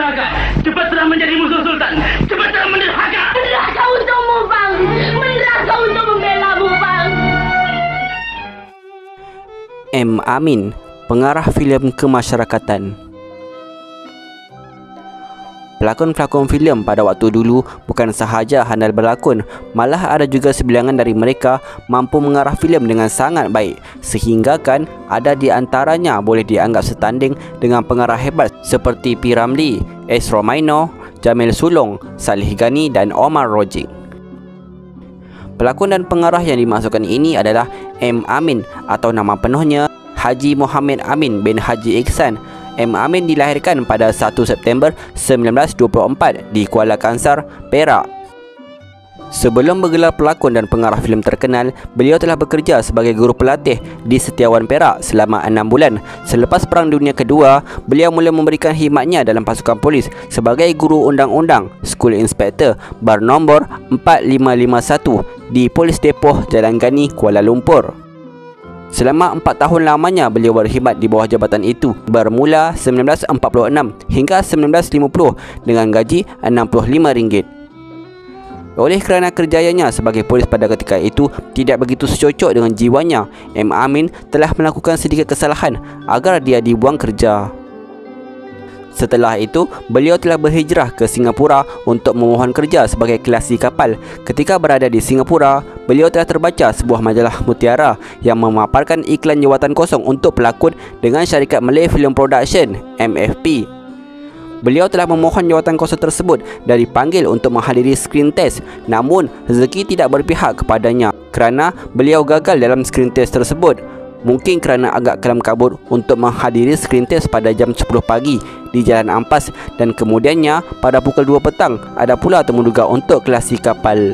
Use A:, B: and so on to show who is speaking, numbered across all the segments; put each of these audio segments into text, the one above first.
A: durhaka. Cepatlah menjadi musuh Sultan. Cepatlah menderhaka.
B: Menderhaka untukmu, Bang. Menderhaka untuk membela-mu, Bang.
C: M. Amin, pengarah filem kemasyarakatan. Pelakon-pelakon filem pada waktu dulu bukan sahaja handal berlakon, malah ada juga sebilangan dari mereka mampu mengarah filem dengan sangat baik, sehingga kan ada di antaranya boleh dianggap setanding dengan pengarah hebat seperti P. Ramlee, S. Romaino, Jamil Sulong, Salih Ghani dan Omar Rojik. Pelakon dan pengarah yang dimasukkan ini adalah M. Amin atau nama penuhnya Haji Muhammad Amin bin Haji Ihsan. M. Amin dilahirkan pada 1 September 1924 di Kuala Kangsar, Perak. Sebelum bergelar pelakon dan pengarah filem terkenal, beliau telah bekerja sebagai guru pelatih di Setiawan Perak selama 6 bulan. Selepas Perang Dunia Kedua, beliau mula memberikan khidmatnya dalam pasukan polis sebagai guru undang-undang School Inspector bar nombor 4551 di Polis Depoh Jalan Gani, Kuala Lumpur. Selama 4 tahun lamanya beliau berkhidmat di bawah jabatan itu, bermula 1946 hingga 1950 dengan gaji RM65. Oleh kerana kerjayanya sebagai polis pada ketika itu tidak begitu secocok dengan jiwanya, M. Amin telah melakukan sedikit kesalahan agar dia dibuang kerja. Setelah itu, beliau telah berhijrah ke Singapura untuk memohon kerja sebagai kelasi kapal. Ketika berada di Singapura, beliau telah terbaca sebuah majalah Mutiara yang memaparkan iklan jawatan kosong untuk pelakon dengan syarikat Malay Film Production, MFP. Beliau telah memohon jawatan kosong tersebut dan dipanggil untuk menghadiri screen test, namun rezeki tidak berpihak kepadanya kerana beliau gagal dalam screen test tersebut. Mungkin kerana agak kelam kabut untuk menghadiri screen test pada jam 10 pagi di Jalan Ampas, dan kemudiannya pada pukul 2 petang ada pula temuduga untuk kelasi kapal.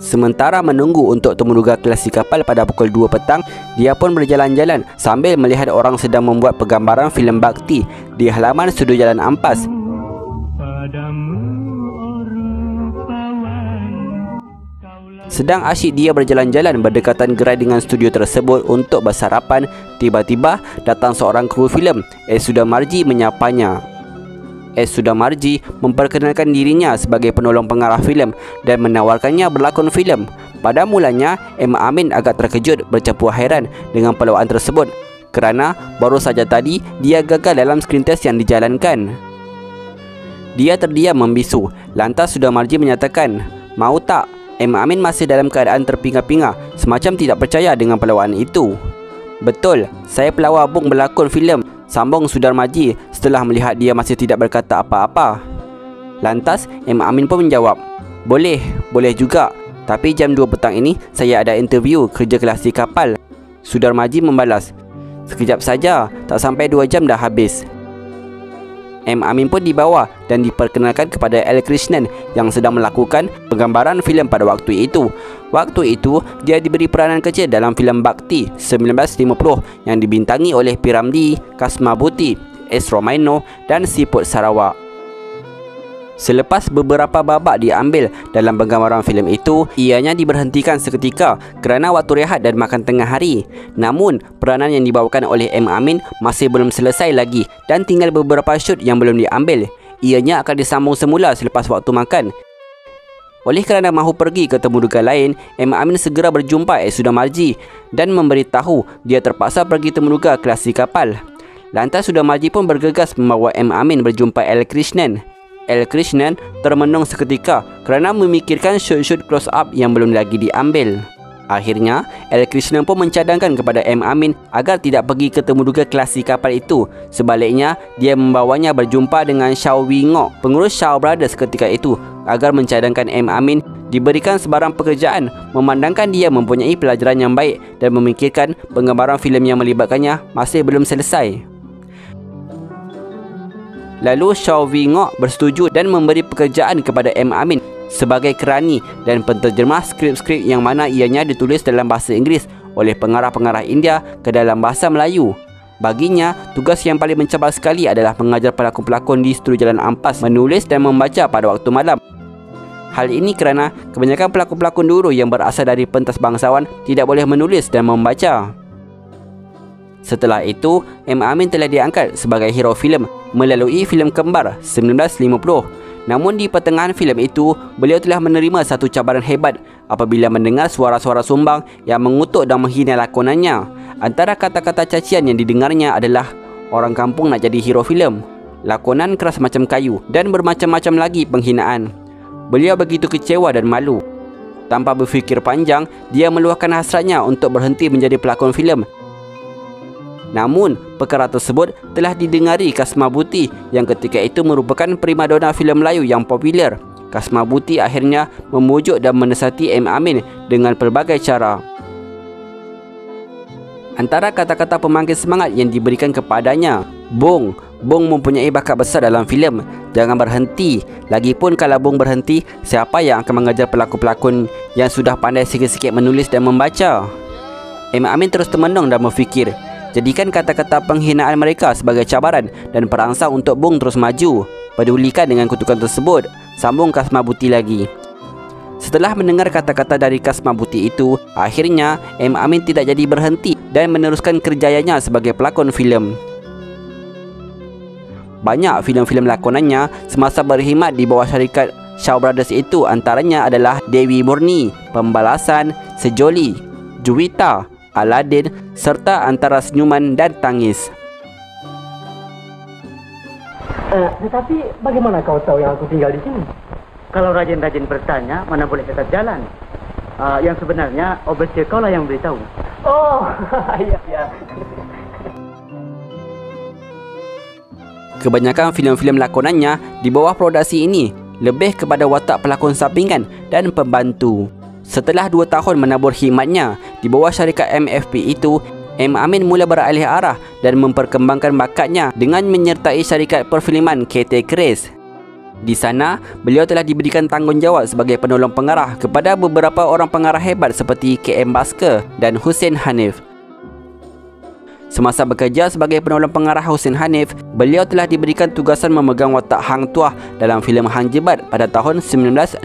C: Sementara menunggu untuk temuduga kelasi kapal pada pukul 2 petang, dia pun berjalan-jalan sambil melihat orang sedang membuat penggambaran filem bakti di halaman studio Jalan Ampas. Sedang asyik dia berjalan-jalan berdekatan gerai dengan studio tersebut untuk bersarapan, tiba-tiba datang seorang kru filem. S. Sudamarji menyapanya. S. Sudamarji memperkenalkan dirinya sebagai penolong pengarah filem dan menawarkannya berlakon filem. Pada mulanya, M. Amin agak terkejut bercampur hairan dengan peluang tersebut kerana baru saja tadi dia gagal dalam screen test yang dijalankan. Dia terdiam membisu. Lantas Sudamarji menyatakan, "Mau tak?" M. Amin masih dalam keadaan terpinga-pinga, semacam tidak percaya dengan pelawaan itu. "Betul, saya pelawak bung berlakon filem," sambung Sudamarji setelah melihat dia masih tidak berkata apa-apa. Lantas M. Amin pun menjawab, Boleh juga, tapi jam 2 petang ini saya ada interview kerja kelasi kapal." Sudamarji membalas, "Sekejap saja, tak sampai 2 jam dah habis." M. Amin pun dibawa dan diperkenalkan kepada L. Krishnan yang sedang melakukan penggambaran filem pada waktu itu. Waktu itu, dia diberi peranan kecil dalam filem Bakti 1950 yang dibintangi oleh P. Ramlee, Kasma Buti, S. Romaino dan Siput Sarawak. Selepas beberapa babak diambil dalam penggambaran filem itu, ianya diberhentikan seketika kerana waktu rehat dan makan tengah hari. Namun, peranan yang dibawakan oleh M. Amin masih belum selesai lagi dan tinggal beberapa shoot yang belum diambil. Ianya akan disambung semula selepas waktu makan. Oleh kerana mahu pergi ke temuduga lain, M. Amin segera berjumpa S. Sudamarji dan memberitahu dia terpaksa pergi temuduga kelasi kapal. Lantas Sudamarji pun bergegas membawa M. Amin berjumpa L. Krishnan. L. Krishnan termenung seketika kerana memikirkan shoot-shoot close-up yang belum lagi diambil. Akhirnya, L. Krishnan pun mencadangkan kepada M. Amin agar tidak pergi ke temuduga kelasi kapal itu. Sebaliknya, dia membawanya berjumpa dengan Shaw Wee Ngok, pengurus Shaw Brothers ketika itu, agar mencadangkan M. Amin diberikan sebarang pekerjaan, memandangkan dia mempunyai pelajaran yang baik dan memikirkan penggambaran filem yang melibatkannya masih belum selesai. Lalu Shaw Wee Ngok bersetuju dan memberi pekerjaan kepada M. Amin sebagai kerani dan penterjemah skrip-skrip yang mana ianya ditulis dalam bahasa Inggeris oleh pengarah-pengarah India ke dalam bahasa Melayu. Baginya, tugas yang paling mencabar sekali adalah mengajar pelakon-pelakon di studio Jalan Ampas menulis dan membaca pada waktu malam. Hal ini kerana kebanyakan pelakon-pelakon dulu yang berasal dari pentas bangsawan tidak boleh menulis dan membaca. Setelah itu, M. Amin telah diangkat sebagai hero filem melalui filem Kembar 1950. Namun di pertengahan filem itu, beliau telah menerima satu cabaran hebat apabila mendengar suara-suara sumbang yang mengutuk dan menghina lakonannya. Antara kata-kata cacian yang didengarnya adalah, "Orang kampung nak jadi hero filem, lakonan keras macam kayu," dan bermacam-macam lagi penghinaan. Beliau begitu kecewa dan malu. Tanpa berfikir panjang, dia meluahkan hasratnya untuk berhenti menjadi pelakon filem. Namun, perkara tersebut telah didengari Kasma Bhutih yang ketika itu merupakan primadona filem Melayu yang popular. Kasma Bhutih akhirnya memujuk dan menasihati M. Amin dengan pelbagai cara. Antara kata-kata pemangkin semangat yang diberikan kepadanya, "Bung mempunyai bakat besar dalam filem. Jangan berhenti. Lagipun kalau Bung berhenti, siapa yang akan mengajar pelakon-pelakon yang sudah pandai sikit-sikit menulis dan membaca?" M. Amin terus termenung dan berfikir, jadikan kata-kata penghinaan mereka sebagai cabaran dan perangsang untuk Bung terus maju. Pedulikan dengan kutukan tersebut, sambung Kasma Bhutih lagi. Setelah mendengar kata-kata dari Kasma Bhutih itu, akhirnya M. Amin tidak jadi berhenti dan meneruskan kerjayanya sebagai pelakon filem. Banyak filem-filem lakonannya semasa berkhidmat di bawah syarikat Shaw Brothers itu antaranya adalah Dewi Murni, Pembalasan, Sejoli, Juwita, Aladin, serta Antara Senyuman dan Tangis.
A: Tetapi bagaimana kau tahu yang aku tinggal di sini? Kalau rajin-rajin bertanya, mana boleh tetap jalan. Yang sebenarnya OBC kau lah yang beritahu. Oh, iya.
C: Kebanyakan filem-filem lakonannya di bawah produksi ini lebih kepada watak pelakon sampingan dan pembantu. Setelah 2 tahun menabur khidmatnya di bawah syarikat MFP itu, M. Amin mula beralih arah dan memperkembangkan bakatnya dengan menyertai syarikat perfilman KT Kris. Di sana, beliau telah diberikan tanggungjawab sebagai penolong pengarah kepada beberapa orang pengarah hebat seperti KM Basker dan Hussein Hanif. Semasa bekerja sebagai penolong pengarah Hussein Hanif, beliau telah diberikan tugasan memegang watak Hang Tuah dalam filem Hang Jebat pada tahun 1961.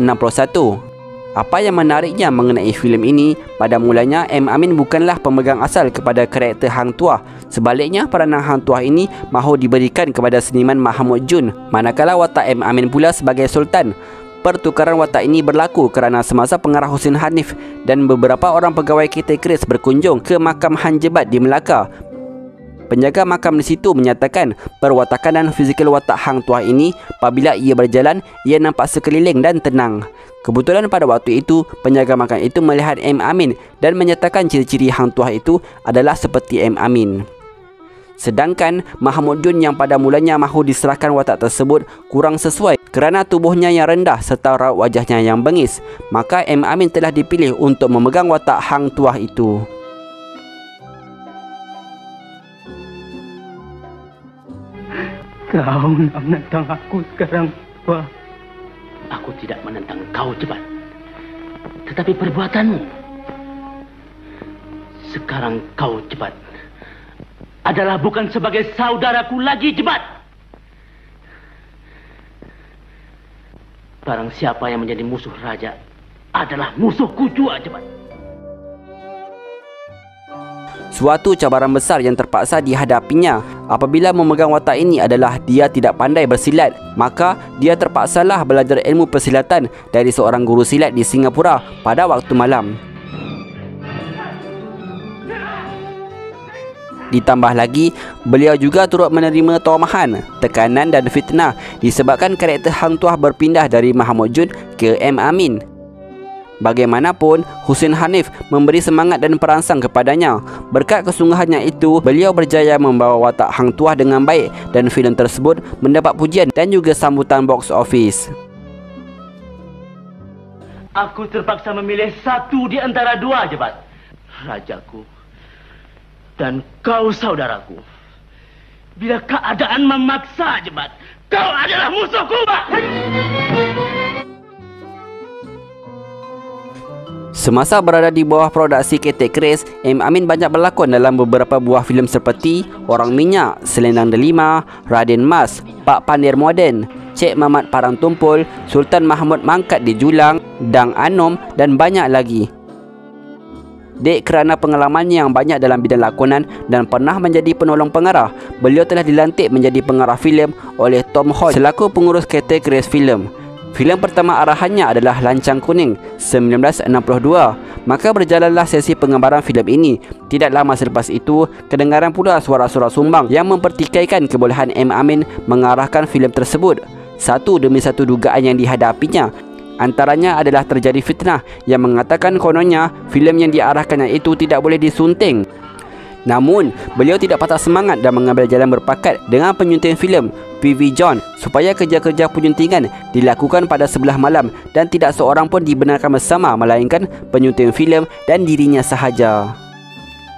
C: Apa yang menariknya mengenai filem ini, pada mulanya M. Amin bukanlah pemegang asal kepada karakter Hang Tuah. Sebaliknya, peranan Hang Tuah ini mahu diberikan kepada seniman Mahmud Jun, manakala watak M. Amin pula sebagai Sultan. Pertukaran watak ini berlaku kerana semasa pengarah Hussein Hanif dan beberapa orang pegawai KT Kris berkunjung ke makam Hang Jebat di Melaka. Penjaga makam di situ menyatakan perwatakan dan fizikal watak Hang Tuah ini apabila ia berjalan, ia nampak sekeliling dan tenang. Kebetulan pada waktu itu, penjaga makam itu melihat M. Amin dan menyatakan ciri-ciri Hang Tuah itu adalah seperti M. Amin. Sedangkan Mahmud Jun yang pada mulanya mahu diserahkan watak tersebut kurang sesuai kerana tubuhnya yang rendah serta raut wajahnya yang bengis, maka M. Amin telah dipilih untuk memegang watak Hang Tuah itu.
A: Kau nak menentang aku sekarang, Wah. Aku tidak menentang kau, Jebat. Tetapi perbuatanmu sekarang kau, Jebat, adalah bukan sebagai saudaraku lagi, Jebat. Barang siapa yang menjadi musuh raja adalah musuhku juga, Jebat.
C: Suatu cabaran besar yang terpaksa dihadapinya apabila memegang watak ini adalah dia tidak pandai bersilat. Maka dia terpaksalah belajar ilmu persilatan dari seorang guru silat di Singapura pada waktu malam. Ditambah lagi, beliau juga turut menerima tomahan, tekanan dan fitnah disebabkan karakter Hang Tuah berpindah dari Mahmud Jun ke M. Amin. Bagaimanapun, Hussein Hanif memberi semangat dan perangsang kepadanya. Berkat kesungguhannya itu, beliau berjaya membawa watak Hang Tuah dengan baik dan filem tersebut mendapat pujian dan juga sambutan box office.
A: Aku terpaksa memilih satu di antara dua, Jebat. Rajaku dan kau saudaraku. Bila keadaan memaksa, Jebat, kau adalah musuhku, Pak.
C: Semasa berada di bawah produksi KT Kris, M. Amin banyak berlakon dalam beberapa buah filem seperti Orang Minyak, Selendang Delima, Raden Mas, Pak Pandir Moden, Cik Mamat Parang Tumpul, Sultan Mahmud Mangkat di Julang, Dang Anom dan banyak lagi. Dek kerana pengalamannya yang banyak dalam bidang lakonan dan pernah menjadi penolong pengarah, beliau telah dilantik menjadi pengarah filem oleh Tom Holland selaku pengurus kategori filem. Filem pertama arahannya adalah Lancang Kuning 1962. Maka berjalanlah sesi penggambaran filem ini. Tidak lama selepas itu, kedengaran pula suara-suara sumbang yang mempertikaikan kebolehan M. Amin mengarahkan filem tersebut. Satu demi satu dugaan yang dihadapinya. Antaranya adalah terjadi fitnah yang mengatakan kononnya filem yang diarahkannya itu tidak boleh disunting. Namun, beliau tidak patah semangat dan mengambil jalan berpakat dengan penyunting filem P.V. John supaya kerja-kerja penyuntingan dilakukan pada sebelah malam dan tidak seorang pun dibenarkan bersama melainkan penyunting filem dan dirinya sahaja.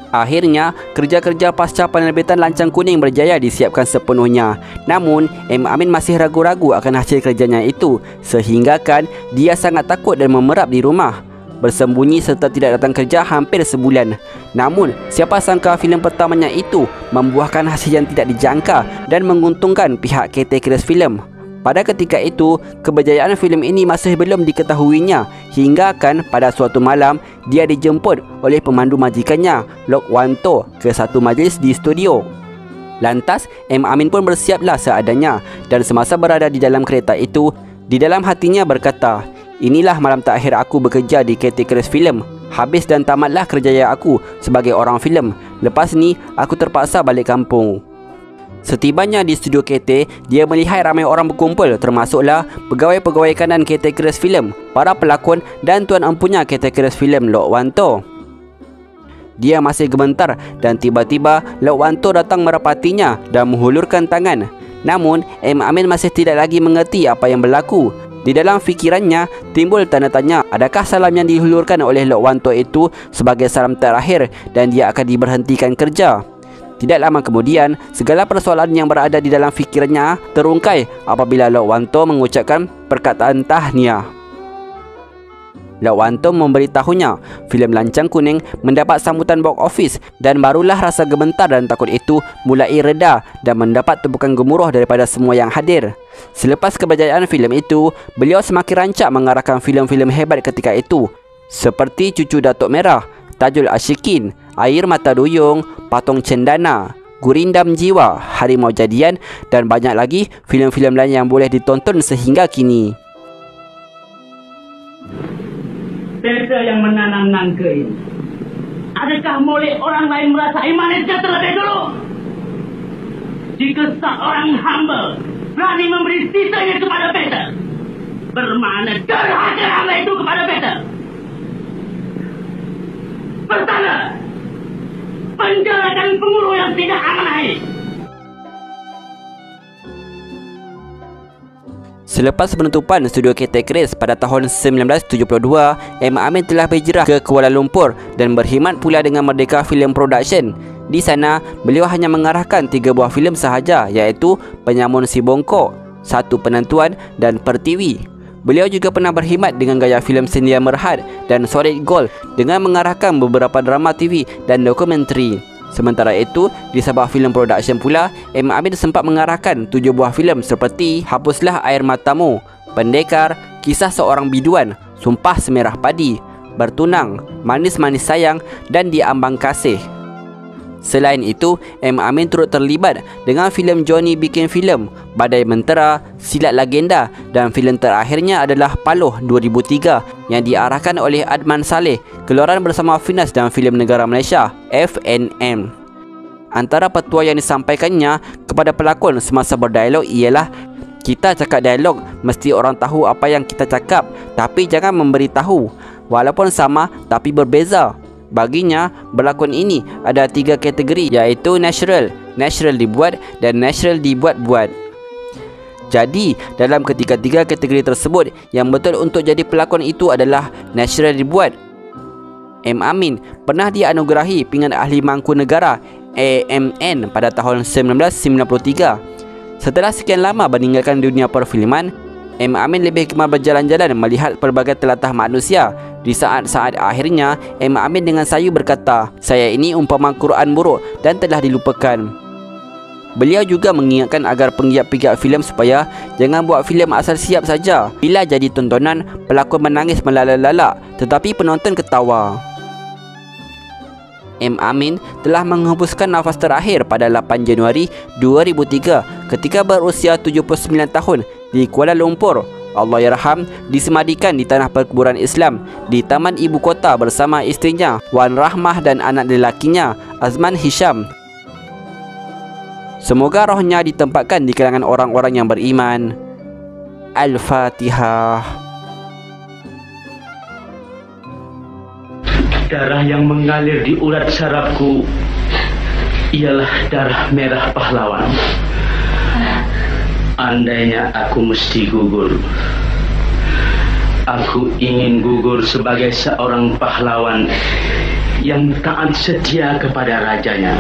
C: Akhirnya, kerja-kerja pasca penerbitan Lancang Kuning berjaya disiapkan sepenuhnya. Namun, M. Amin masih ragu-ragu akan hasil kerjanya itu, sehinggakan dia sangat takut dan memerap di rumah, bersembunyi serta tidak datang kerja hampir sebulan. Namun, siapa sangka filem pertamanya itu membuahkan hasil yang tidak dijangka dan menguntungkan pihak KT Keras Filem. Pada ketika itu, keberjayaan filem ini masih belum diketahuinya, hingga kan pada suatu malam dia dijemput oleh pemandu majikannya, Lok Wanto, ke satu majlis di studio. Lantas, M. Amin pun bersiaplah seadanya, dan semasa berada di dalam kereta itu, di dalam hatinya berkata, "Inilah malam terakhir aku bekerja di KT Keras Filem. Habis dan tamatlah kerjaya aku sebagai orang filem. Lepas ni, aku terpaksa balik kampung." Setibanya di studio KT, dia melihat ramai orang berkumpul, termasuklah pegawai-pegawai kanan KT Keras Filem, para pelakon dan tuan empunya KT Keras Filem, Lok Wanto. Dia masih gemetar dan tiba-tiba Lok Wanto datang merapatinya dan menghulurkan tangan. Namun, M. Amin masih tidak lagi mengerti apa yang berlaku. Di dalam fikirannya timbul tanda tanya, adakah salam yang dihulurkan oleh Lok Wanto itu sebagai salam terakhir dan dia akan diberhentikan kerja? Tidak lama kemudian, segala persoalan yang berada di dalam fikirannya terungkai apabila Lok Wanto mengucapkan perkataan tahniah. Lok Wanto memberitahunya filem Lancang Kuning mendapat sambutan box office dan barulah rasa gemetar dan takut itu mulai reda dan mendapat tumpukan gemuruh daripada semua yang hadir. Selepas keberjayaan filem itu, beliau semakin rancak mengarahkan filem-filem hebat ketika itu, seperti Cucu Datuk Merah, Tajul Asyikin, Air Mata Duyung, Patung Cendana, Gurindam Jiwa, Harimau Jadian dan banyak lagi filem-filem lain yang boleh ditonton sehingga kini.
A: Beta yang menanam nangka ini, adakah boleh orang lain merasai manisnya terlebih dulu? Jika seorang hamba berani memberi sisanya kepada beta, bermakna derhaka hamba itu kepada beta. Pertanda, penjarakan penguruh yang tidak amanah.
C: Selepas penutupan studio KT Keras pada tahun 1972, M. Amin telah berhijrah ke Kuala Lumpur dan berkhidmat pula dengan Merdeka Film Production. Di sana, beliau hanya mengarahkan 3 buah filem sahaja, iaitu Penyamun Si Bongkok, Satu Penentuan dan Pertiwi. Beliau juga pernah berkhidmat dengan gaya filem Sedia Merhad dan Solid Gold dengan mengarahkan beberapa drama TV dan dokumentari. Sementara itu, di Sabah Film Production pula, M. Amin sempat mengarahkan 7 buah filem seperti Hapuslah Air Matamu, Pendekar, Kisah Seorang Biduan, Sumpah Semerah Padi, Bertunang, Manis-Manis Sayang dan Di Ambang Kasih. Selain itu, M. Amin turut terlibat dengan filem Johnny Bikin Filem, Badai Mentera, Silat Legenda dan filem terakhirnya adalah Paloh 2003 yang diarahkan oleh Adman Saleh, keluaran bersama Finas dan Filem Negara Malaysia, FNM. Antara petua yang disampaikannya kepada pelakon semasa berdialog ialah, kita cakap dialog, mesti orang tahu apa yang kita cakap, tapi jangan memberitahu, walaupun sama tapi berbeza. Baginya, berlakon ini ada 3 kategori, iaitu natural, natural dibuat dan natural dibuat-buat. Jadi, dalam ketiga-tiga kategori tersebut, yang betul untuk jadi pelakon itu adalah natural dibuat. M. Amin pernah dianugerahi Pingat Ahli Mangku Negara AMN pada tahun 1993. Setelah sekian lama meninggalkan dunia perfilman, M. Amin lebih gemar berjalan-jalan melihat pelbagai telatah manusia. Di saat-saat akhirnya, M. Amin dengan sayu berkata, "Saya ini umpama Quran buruk dan telah dilupakan." Beliau juga mengingatkan agar penggiat-penggiat filem supaya jangan buat filem asal siap saja. Bila jadi tontonan, pelakon menangis melalak-lalak, tetapi penonton ketawa. M. Amin telah menghembuskan nafas terakhir pada 8 Januari 2003 ketika berusia 79 tahun di Kuala Lumpur. Allahyarham disemadikan di tanah perkuburan Islam di Taman Ibu Kota bersama isterinya Wan Rahmah dan anak lelakinya Azman Hisham. Semoga rohnya ditempatkan di kalangan orang-orang yang beriman. Al-Fatihah.
A: Darah yang mengalir di urat sarafku ialah darah merah pahlawan. Andainya aku mesti gugur, aku ingin gugur sebagai seorang pahlawan yang taat setia kepada rajanya.